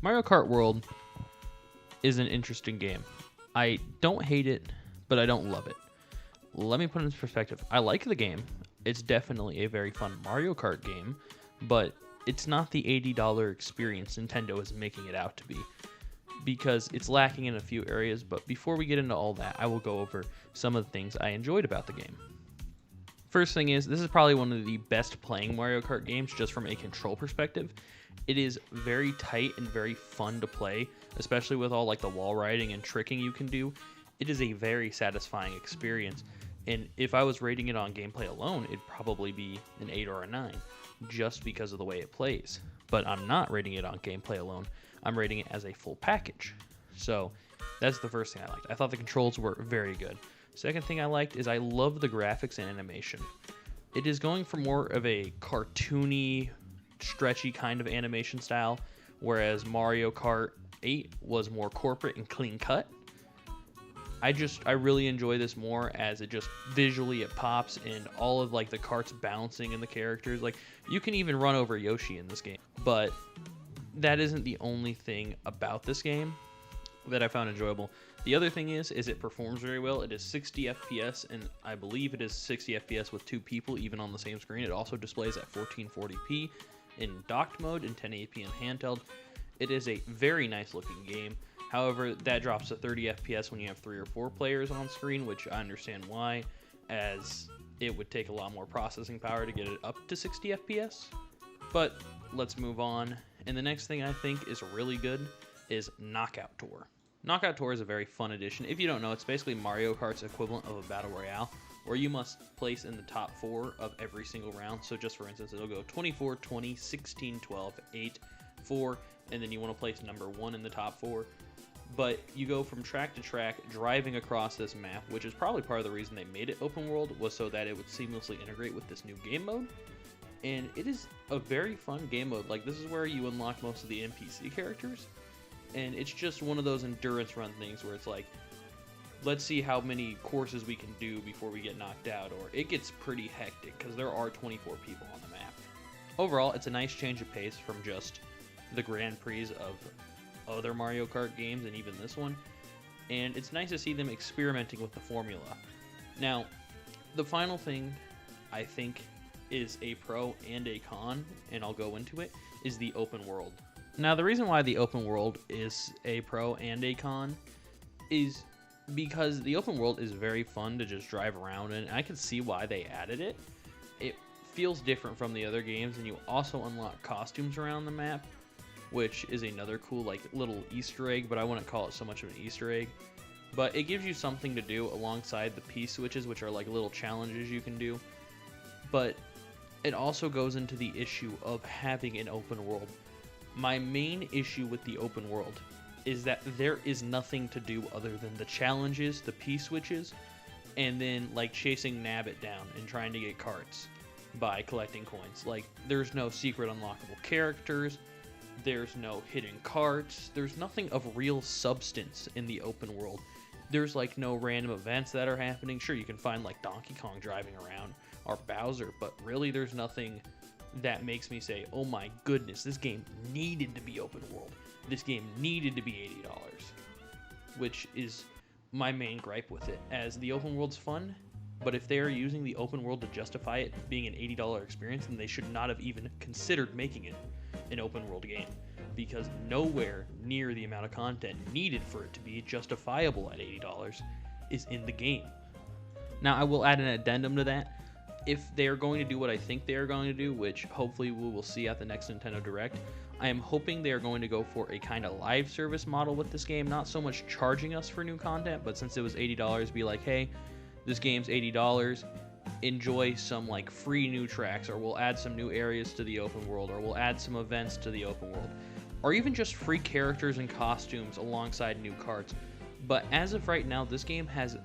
Mario Kart World is an interesting game. I don't hate it, but I don't love it. Let me put it into perspective. I like the game. It's definitely a very fun Mario Kart game, but it's not the $80 experience Nintendo is making it out to be because it's lacking in a few areas. But before we get into all that, I will go over some of the things I enjoyed about the game. First thing is, this is probably one of the best playing Mario Kart games just from a control perspective. It is very tight and very fun to play, especially with all like the wall riding and tricking you can do. It is a very satisfying experience, and if I was rating it on gameplay alone, it'd probably be an 8 or a 9, just because of the way it plays. But I'm not rating it on gameplay alone, I'm rating it as a full package. So that's the first thing I liked. I thought the controls were very good. Second thing I liked is I love the graphics and animation. It is going for more of a cartoony, stretchy kind of animation style, whereas Mario Kart 8 was more corporate and clean cut. I really enjoy this more as it just visually it pops, and all of like the carts bouncing and the characters. Like you can even run over Yoshi in this game. But that isn't the only thing about this game that I found enjoyable. The other thing is it performs very well. It is 60 FPS, and I believe it is 60 FPS with two people even on the same screen. It also displays at 1440p in docked mode and 1080p in handheld. It is a very nice looking game. However, that drops to 30 FPS when you have 3 or 4 players on screen, which I understand why, as it would take a lot more processing power to get it up to 60 FPS. But let's move on. And the next thing I think is really good is Knockout Tour. Knockout Tour is a very fun addition. If you don't know, it's basically Mario Kart's equivalent of a Battle Royale, where you must place in the top 4 of every single round. So just for instance, it'll go 24, 20, 16, 12, 8, 4, and then you want to place number 1 in the top 4. But you go from track to track, driving across this map, which is probably part of the reason they made it open world, was so that it would seamlessly integrate with this new game mode. And it is a very fun game mode. Like, this is where you unlock most of the NPC characters, and it's just one of those endurance run things where it's like, let's see how many courses we can do before we get knocked out, or it gets pretty hectic because there are 24 people on the map. Overall, it's a nice change of pace from just the Grand Prix of other Mario Kart games and even this one, and it's nice to see them experimenting with the formula. Now, the final thing I think is a pro and a con, and I'll go into it, is the open world. Now, the reason why the open world is a pro and a con is because the open world is very fun to just drive around in, and I can see why they added it. It feels different from the other games, and you also unlock costumes around the map, which is another cool like little Easter egg, but I wouldn't call it so much of an Easter egg. But it gives you something to do alongside the P-switches, which are like little challenges you can do. But it also goes into the issue of having an open world. My main issue with the open world is that there is nothing to do other than the challenges, the P-switches, and then like chasing Nabbit down and trying to get carts by collecting coins. Like, there's no secret unlockable characters, there's no hidden carts, there's nothing of real substance in the open world. There's like no random events that are happening. Sure, you can find like Donkey Kong driving around or Bowser, but really there's nothing that makes me say, oh my goodness, this game needed to be open world. This game needed to be $80, which is my main gripe with it, as the open world's fun, but if they are using the open world to justify it being an $80 experience, then they should not have even considered making it an open world game, because nowhere near the amount of content needed for it to be justifiable at $80 is in the game. Now, I will add an addendum to that. If they are going to do what I think they are going to do, which hopefully we will see at the next Nintendo Direct, I am hoping they are going to go for a kind of live service model with this game, not so much charging us for new content, but since it was $80, be like, hey, this game's $80, enjoy some like free new tracks, or we'll add some new areas to the open world, or we'll add some events to the open world, or even just free characters and costumes alongside new carts. But as of right now, this game has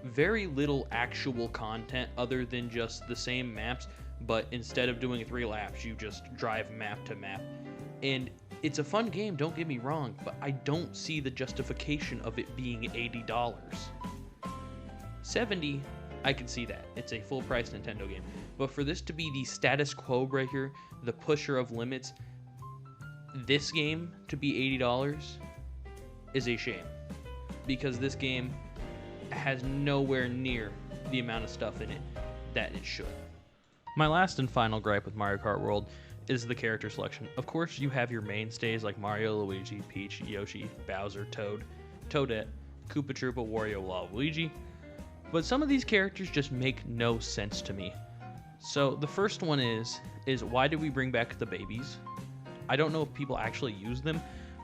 very little actual content other than just the same maps, but instead of doing 3 laps, you just drive map to map. And it's a fun game, don't get me wrong, but I don't see the justification of it being $80. $70, I can see that. It's a full price Nintendo game. But for this to be the status quo breaker, the pusher of limits, this game to be $80 is a shame, because this game has nowhere near the amount of stuff in it that it should. My last and final gripe with Mario Kart World is the character selection. Of course, you have your mainstays like Mario, Luigi, Peach, Yoshi, Bowser, Toad, Toadette, Koopa Troopa, Wario, Waluigi, but some of these characters just make no sense to me. So the first one is why did we bring back the babies? I don't know if people actually use them,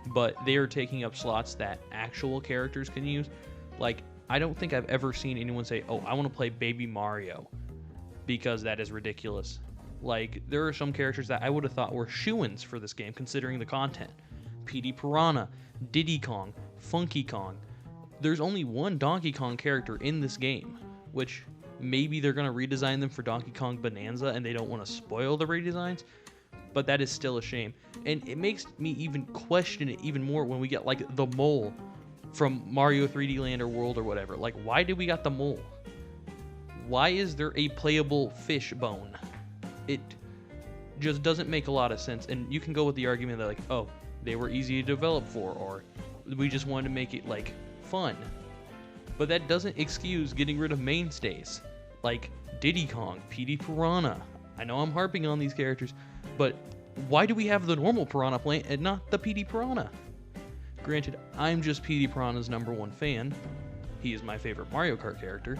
but they are taking up slots that actual characters can use. Like, I don't think I've ever seen anyone say, oh, I want to play Baby Mario, because that is ridiculous. Like, there are some characters that I would have thought were shoo-ins for this game, considering the content. Petey Piranha, Diddy Kong, Funky Kong. There's only one Donkey Kong character in this game, which maybe they're going to redesign them for Donkey Kong Bonanza and they don't want to spoil the redesigns, but that is still a shame. And it makes me even question it even more when we get, like, the mole from Mario 3D Land or World or whatever. Like, why did we got the mole? Why is there a playable fish bone? It just doesn't make a lot of sense. And you can go with the argument that, like, oh, they were easy to develop for, or we just wanted to make it, like, fun. But that doesn't excuse getting rid of mainstays like Diddy Kong, Petey Piranha. I know I'm harping on these characters, but why do we have the normal Piranha plant and not the Petey Piranha? Granted, I'm just Petey Piranha's #1 fan. He is my favorite Mario Kart character.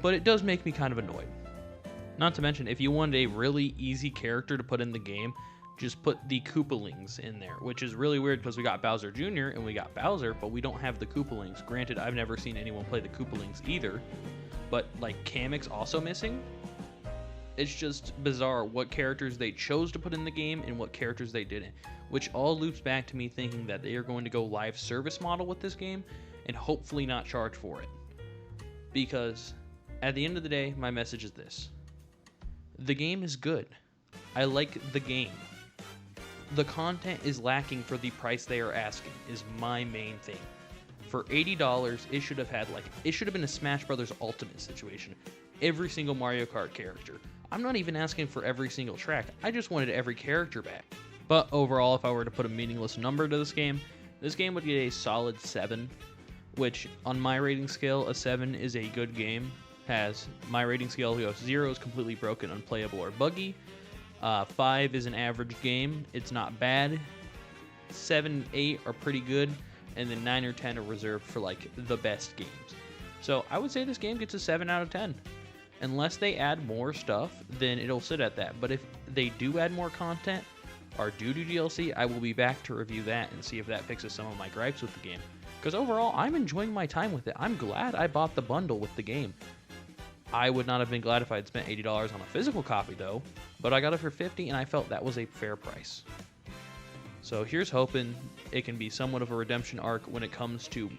But it does make me kind of annoyed. Not to mention, if you wanted a really easy character to put in the game, just put the Koopalings in there, which is really weird because we got Bowser Jr. and we got Bowser, but we don't have the Koopalings. Granted, I've never seen anyone play the Koopalings either, but like Kamek's also missing. It's just bizarre what characters they chose to put in the game and what characters they didn't, which all loops back to me thinking that they are going to go live service model with this game and hopefully not charge for it. Because at the end of the day, my message is this. The game is good. I like the game. The content is lacking for the price they are asking is my main thing. For $80, it should have been a Smash Brothers Ultimate situation. Every single Mario Kart character. I'm not even asking for every single track. I just wanted every character back. But overall, if I were to put a meaningless number to this game would get a solid 7, which on my rating scale, a 7 is a good game. Has my rating scale goes 0 is completely broken, unplayable, or buggy. 5 is an average game. It's not bad. 7, 8 are pretty good, and then 9 or 10 are reserved for like the best games. So I would say this game gets a 7 out of 10. Unless they add more stuff, then it'll sit at that. But if they do add more content or do DLC, I will be back to review that and see if that fixes some of my gripes with the game. Because overall, I'm enjoying my time with it. I'm glad I bought the bundle with the game. I would not have been glad if I had spent $80 on a physical copy though, but I got it for $50 and I felt that was a fair price. So here's hoping it can be somewhat of a redemption arc when it comes to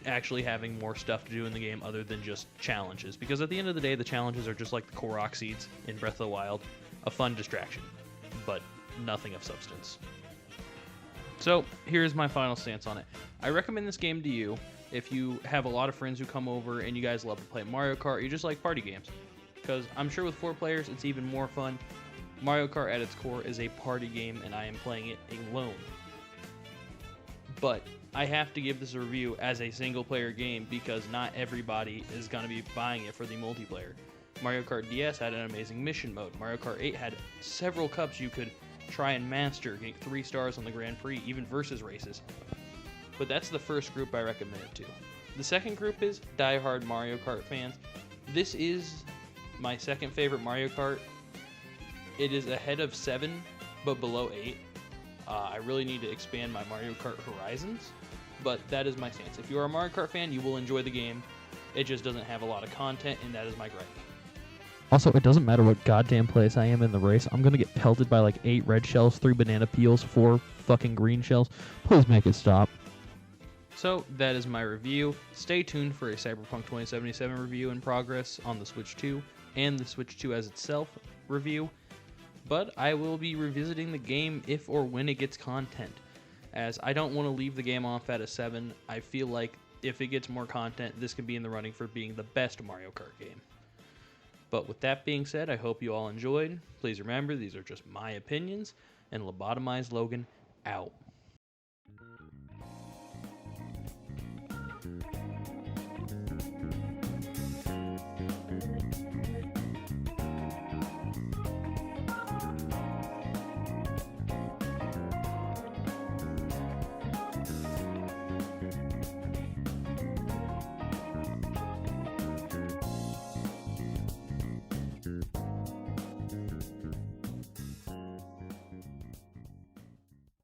actually having more stuff to do in the game other than just challenges, because at the end of the day, the challenges are just like the Korok seeds in Breath of the Wild, a fun distraction, but nothing of substance. So here's my final stance on it. I recommend this game to you if you have a lot of friends who come over and you guys love to play Mario Kart, you just like party games. Because I'm sure with 4 players, it's even more fun. Mario Kart at its core is a party game, and I am playing it alone. But I have to give this a review as a single-player game because not everybody is going to be buying it for the multiplayer. Mario Kart DS had an amazing mission mode. Mario Kart 8 had several cups you could try and master, get 3 stars on the Grand Prix, even versus races. But that's the first group I recommend it to. The second group is die-hard Mario Kart fans. This is my second favorite Mario Kart. It is ahead of 7, but below 8. I really need to expand my Mario Kart horizons, but that is my stance. If you are a Mario Kart fan, you will enjoy the game. It just doesn't have a lot of content, and that is my gripe. Also, it doesn't matter what goddamn place I am in the race. I'm going to get pelted by like 8 red shells, 3 banana peels, 4 fucking green shells. Please make it stop. So that is my review. Stay tuned for a Cyberpunk 2077 review in progress on the Switch 2 and the Switch 2 as itself review. But I will be revisiting the game if or when it gets content, as I don't want to leave the game off at a 7. I feel like if it gets more content, this could be in the running for being the best Mario Kart game. But with that being said, I hope you all enjoyed. Please remember, these are just my opinions. and lobotomize Logan out.